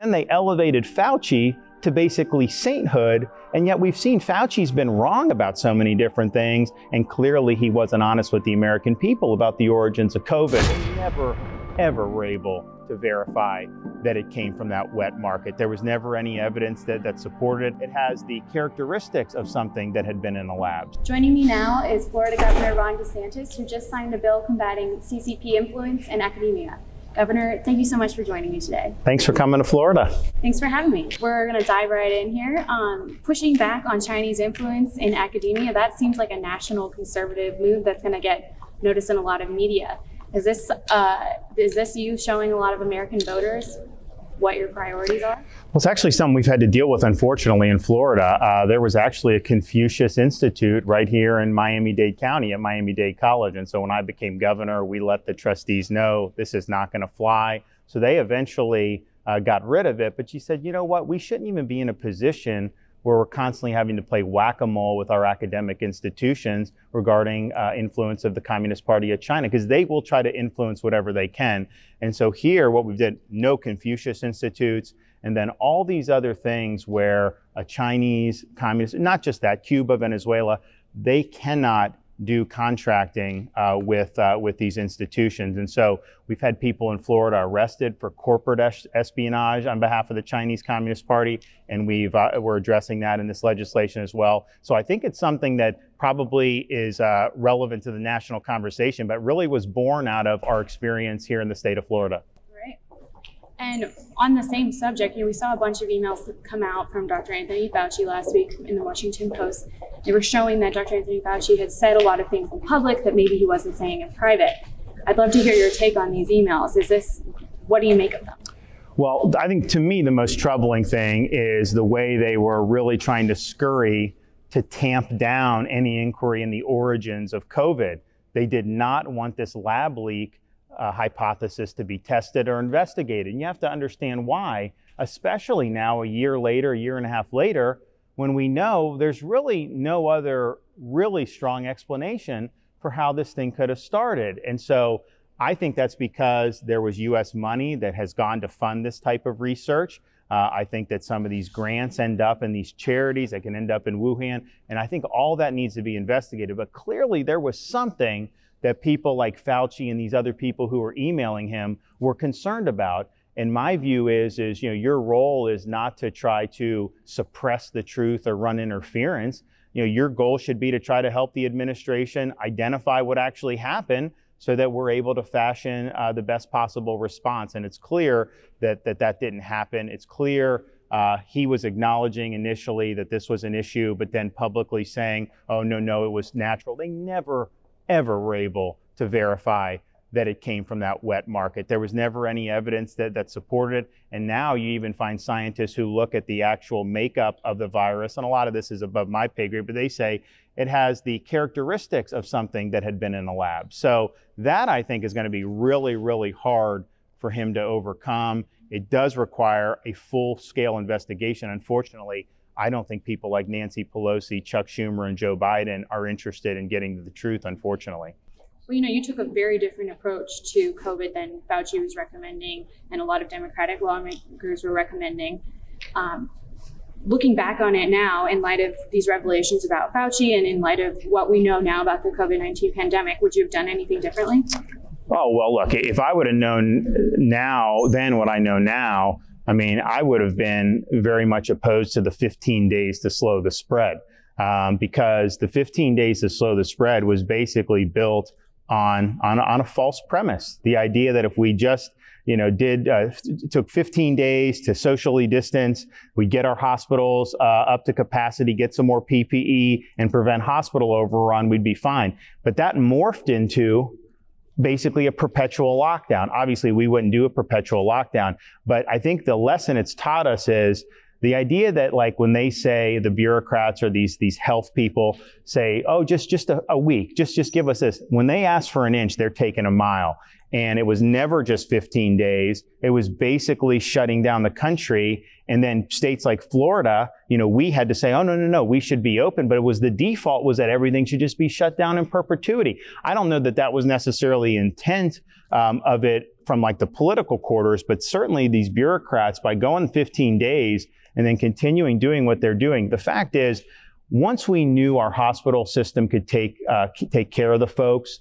And they elevated Fauci to basically sainthood, and yet we've seen Fauci's been wrong about so many different things, and clearly he wasn't honest with the American people about the origins of COVID. They never, ever were able to verify that it came from that wet market. There was never any evidence that supported it. It has the characteristics of something that had been in the labs. Joining me now is Florida Governor Ron DeSantis, who just signed a bill combating CCP influence in academia. Governor, thank you so much for joining me today. Thanks for coming to Florida. Thanks for having me. We're going to dive right in here. Pushing back on Chinese influence in academia, that seems like a national conservative move that's going to get noticed in a lot of media. Is this you showing a lot of American voters what your priorities are? Well, it's actually something we've had to deal with, unfortunately, in Florida. There was actually a Confucius Institute right here in Miami-Dade County at Miami-Dade College. And so when I became governor, we let the trustees know this is not going to fly. So they eventually got rid of it. But she said, you know what, we shouldn't even be in a position where we're constantly having to play whack-a-mole with our academic institutions regarding influence of the Communist Party of China, because they will try to influence whatever they can. And so here, what we did, no Confucius Institutes, and then all these other things where a Chinese communist, not just that, Cuba, Venezuela, they cannot do contracting with these institutions. And so we've had people in Florida arrested for corporate espionage on behalf of the Chinese Communist Party, and we're addressing that in this legislation as well. So I think it's something that probably is relevant to the national conversation, but really was born out of our experience here in the state of Florida. And on the same subject, we saw a bunch of emails that come out from Dr. Anthony Fauci last week in the Washington Post. They were showing that Dr. Anthony Fauci had said a lot of things in public that maybe he wasn't saying in private. I'd love to hear your take on these emails. What do you make of them? Well, I think to me, the most troubling thing is the way they were really trying to scurry to tamp down any inquiry in the origins of COVID. They did not want this lab leak hypothesis to be tested or investigated. And you have to understand why, especially now a year later, a year and a half later, when we know there's really no other really strong explanation for how this thing could have started. And so I think that's because there was US money that has gone to fund this type of research. I think that some of these grants end up in these charities that can end up in Wuhan. And I think all that needs to be investigated. But clearly there was something that people like Fauci and these other people who were emailing him were concerned about. And my view is your role is not to try to suppress the truth or run interference. Your goal should be to try to help the administration identify what actually happened so that we're able to fashion the best possible response. And it's clear that didn't happen. It's clear he was acknowledging initially that this was an issue, but then publicly saying, oh, no, it was natural. They never ever were able to verify that it came from that wet market. There was never any evidence that supported it. And now you even find scientists who look at the actual makeup of the virus, and a lot of this is above my pay grade, but they say it has the characteristics of something that had been in the lab. So that, I think, is going to be really, really hard for him to overcome. It does require a full-scale investigation. Unfortunately, I don't think people like Nancy Pelosi, Chuck Schumer, and Joe Biden are interested in getting to the truth, unfortunately. Well, you took a very different approach to COVID than Fauci was recommending, and a lot of Democratic lawmakers were recommending. Looking back on it now, in light of these revelations about Fauci and in light of what we know now about the COVID-19 pandemic, would you have done anything differently? Oh, well, look, if I would have known then what I know now, I would have been very much opposed to the 15 days to slow the spread, because the 15 days to slow the spread was basically built on a false premise. The idea that if we just took 15 days to socially distance, we get our hospitals up to capacity, get some more PPE, and prevent hospital overrun, we'd be fine. But that morphed into basically a perpetual lockdown. Obviously, we wouldn't do a perpetual lockdown, but I think the lesson it's taught us is the idea that, like, when they say, the bureaucrats or these health people say, oh, just a week, just give us this. When they ask for an inch, they're taking a mile. And it was never just 15 days. It was basically shutting down the country. And then states like Florida, we had to say, oh, no, we should be open. But it was the default was that everything should just be shut down in perpetuity. I don't know that that was necessarily intent of it from like the political quarters, but certainly these bureaucrats, by going 15 days and then continuing doing what they're doing. The fact is, once we knew our hospital system could take care of the folks,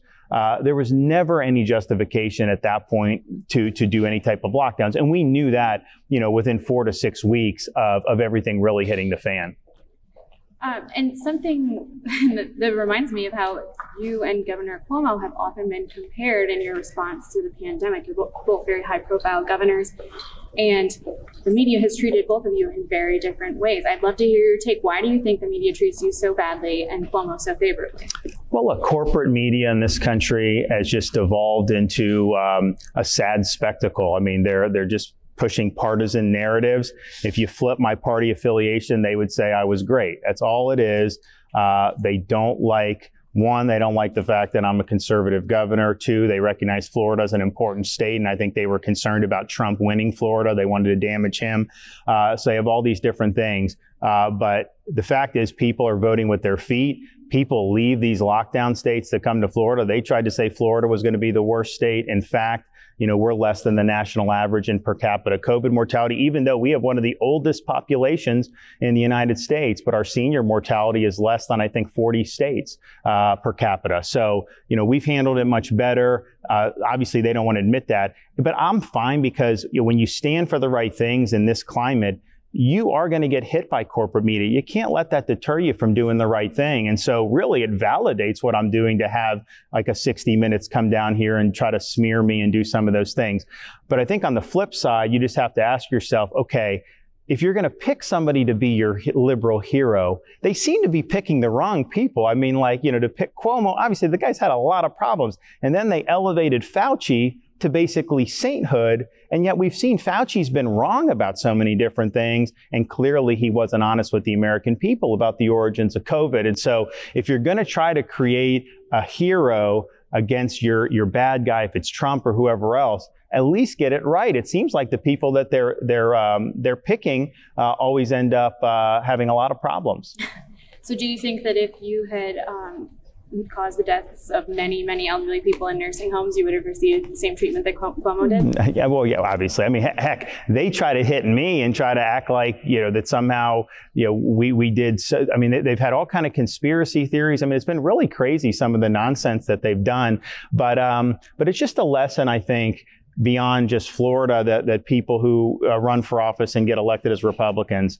there was never any justification at that point to do any type of lockdowns. And we knew that, within 4 to 6 weeks of everything really hitting the fan. And something that reminds me of how you and Governor Cuomo have often been compared in your response to the pandemic. You're both very high-profile governors, and the media has treated both of you in very different ways. I'd love to hear your take. Why do you think the media treats you so badly and Cuomo so favorably? Well, look, corporate media in this country has just evolved into a sad spectacle. I mean, they're just pushing partisan narratives. If you flip my party affiliation, they would say I was great. That's all it is. They don't like, one, they don't like the fact that I'm a conservative governor. Two, they recognize Florida as an important state, and I think they were concerned about Trump winning Florida. They wanted to damage him. So they have all these different things. But the fact is, people are voting with their feet. People leave these lockdown states to come to Florida. They tried to say Florida was going to be the worst state. In fact, we're less than the national average in per capita COVID mortality, even though we have one of the oldest populations in the United States. But our senior mortality is less than, I think, 40 states per capita. So, we've handled it much better. Obviously, they don't want to admit that. But I'm fine because when you stand for the right things in this climate, you are going to get hit by corporate media. You can't let that deter you from doing the right thing. And so really it validates what I'm doing to have like a 60 Minutes come down here and try to smear me and do some of those things. But I think on the flip side, you just have to ask yourself, okay, if you're going to pick somebody to be your liberal hero, they seem to be picking the wrong people. I mean, to pick Cuomo, obviously the guy's had a lot of problems. And then they elevated Fauci to basically sainthood. And yet we've seen Fauci's been wrong about so many different things. And clearly he wasn't honest with the American people about the origins of COVID. And so if you're going to try to create a hero against your bad guy, if it's Trump or whoever else, at least get it right. It seems like the people that they're picking always end up having a lot of problems. So do you think that if you had caused the deaths of many, many elderly people in nursing homes, you would have received the same treatment that Cuomo did? Yeah, well, yeah, obviously. I mean, heck, they try to hit me and try to act like, that somehow, we did. So, I mean, they've had all kind of conspiracy theories. I mean, it's been really crazy, some of the nonsense that they've done. But it's just a lesson, I think, beyond just Florida, that people who run for office and get elected as Republicans,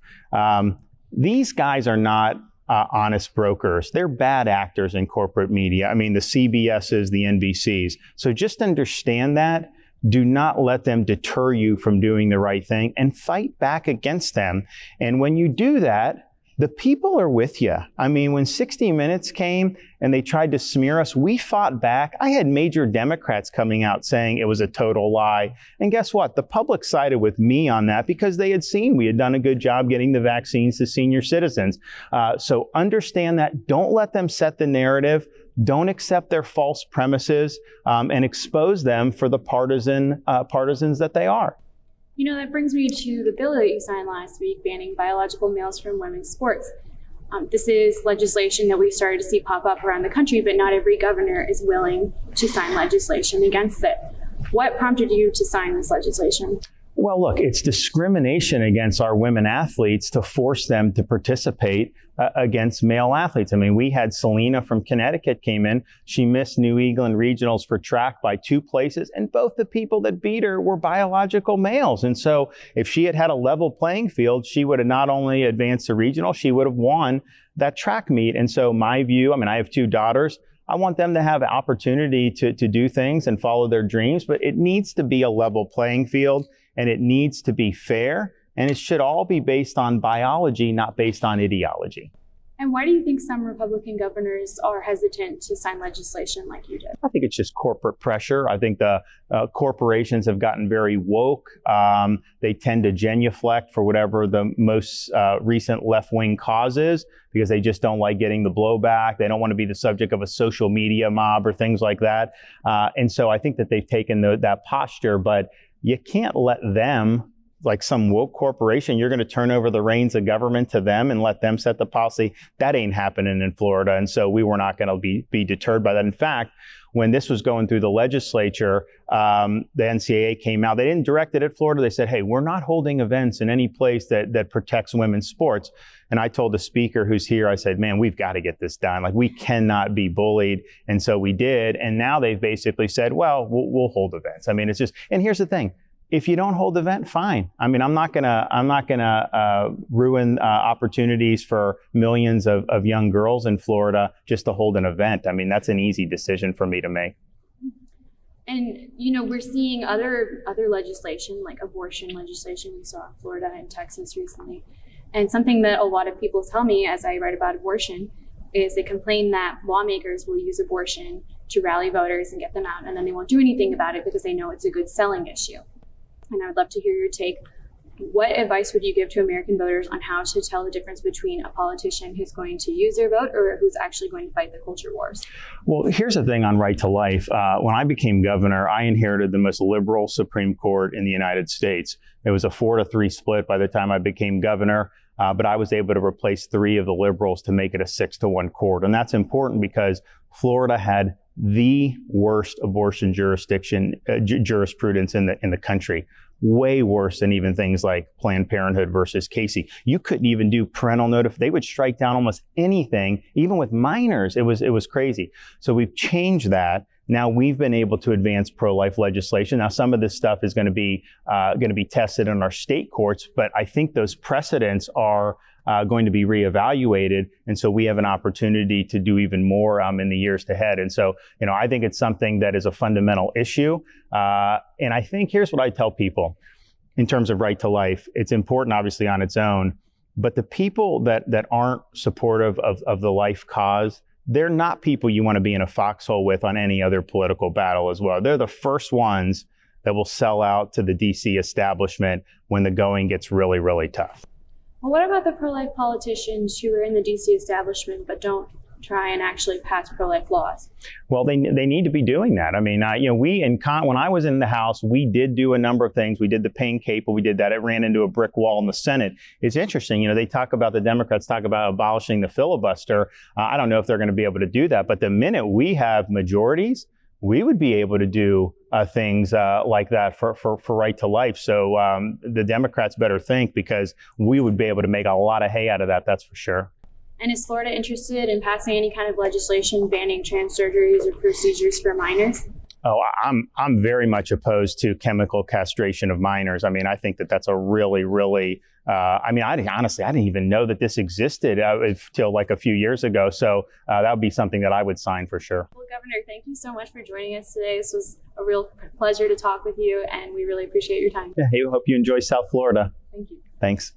these guys are not honest brokers. They're bad actors in corporate media. I mean, the CBSs, the NBCs. So just understand that. Do not let them deter you from doing the right thing and fight back against them. And when you do that, the people are with you. I mean, when 60 Minutes came and they tried to smear us, we fought back. I had major Democrats coming out saying it was a total lie. And guess what? The public sided with me on that because they had seen we had done a good job getting the vaccines to senior citizens. So understand that. Don't let them set the narrative. Don't accept their false premises and expose them for the partisans that they are. That brings me to the bill that you signed last week banning biological males from women's sports. This is legislation that we started to see pop up around the country, but not every governor is willing to sign legislation against it. What prompted you to sign this legislation? Well, look, it's discrimination against our women athletes to force them to participate against male athletes. I mean, we had Selena from Connecticut came in. She missed New England regionals for track by 2 places, and both the people that beat her were biological males. And so if she had had a level playing field, she would have not only advanced to regional, she would have won that track meet. And so my view, I mean, I have 2 daughters. I want them to have an opportunity to do things and follow their dreams, but it needs to be a level playing field. And it needs to be fair, and it should all be based on biology, not based on ideology. And why do you think some Republican governors are hesitant to sign legislation like you did? I think it's just corporate pressure. I think the corporations have gotten very woke. They tend to genuflect for whatever the most recent left-wing cause is because they just don't like getting the blowback. They don't want to be the subject of a social media mob or things like that. And so I think that they've taken that posture, but you can't let them, like some woke corporation, you're going to turn over the reins of government to them and let them set the policy. That ain't happening in Florida. And so we were not going to be deterred by that. In fact, when this was going through the legislature, the NCAA came out. They didn't direct it at Florida. They said, hey, we're not holding events in any place that protects women's sports. And I told the speaker who's here, I said, man, we've got to get this done. Like, we cannot be bullied. And so we did. And now they've basically said, well, we'll hold events. I mean, it's just, and here's the thing. If you don't hold the event, fine. I mean, I'm not gonna ruin opportunities for millions of young girls in Florida just to hold an event. I mean, that's an easy decision for me to make. And, you know, we're seeing other legislation, like abortion legislation we saw in Florida and Texas recently. And something that a lot of people tell me as I write about abortion is they complain that lawmakers will use abortion to rally voters and get them out, and then they won't do anything about it because they know it's a good selling issue. And I would love to hear your take. What advice would you give to American voters on how to tell the difference between a politician who's going to use their vote or who's actually going to fight the culture wars? Well, here's the thing on right to life. When I became governor, I inherited the most liberal Supreme Court in the United States. It was a 4-3 split by the time I became governor, but I was able to replace 3 of the liberals to make it a 6-1 court. And that's important because Florida had the worst abortion jurisprudence in the country. Way worse than even things like Planned Parenthood versus Casey. You couldn't even do parental notification. They would strike down almost anything, even with minors. It was crazy. So we've changed that. Now we've been able to advance pro-life legislation. Now some of this stuff is going to be tested in our state courts, but I think those precedents are going to be reevaluated. And so we have an opportunity to do even more in the years ahead. And so, you know, I think it's something that is a fundamental issue. And I think here's what I tell people in terms of right to life. It's important, obviously, on its own, but the people that aren't supportive of the life cause, they're not people you want to be in a foxhole with on any other political battle as well. They're the first ones that will sell out to the DC establishment when the going gets really, really tough. Well, what about the pro-life politicians who are in the DC establishment but don't try and actually pass pro-life laws? Well, they need to be doing that. I mean, you know, when I was in the House, we did do a number of things. We did the paying cable. We did that. It ran into a brick wall in the Senate. It's interesting. You know, the Democrats talk about abolishing the filibuster. I don't know if they're going to be able to do that. But the minute we have majorities, we would be able to do things like that for right to life. So the Democrats better think, because we would be able to make a lot of hay out of that. That's for sure. And is Florida interested in passing any kind of legislation banning trans surgeries or procedures for minors? Oh, I'm very much opposed to chemical castration of minors. I mean, I think that's a really, really, I didn't even know that this existed until like a few years ago. So that would be something that I would sign for sure. Well, Governor, thank you so much for joining us today. This was a real pleasure to talk with you, and we really appreciate your time. Yeah, I hope you enjoy South Florida. Thank you. Thanks.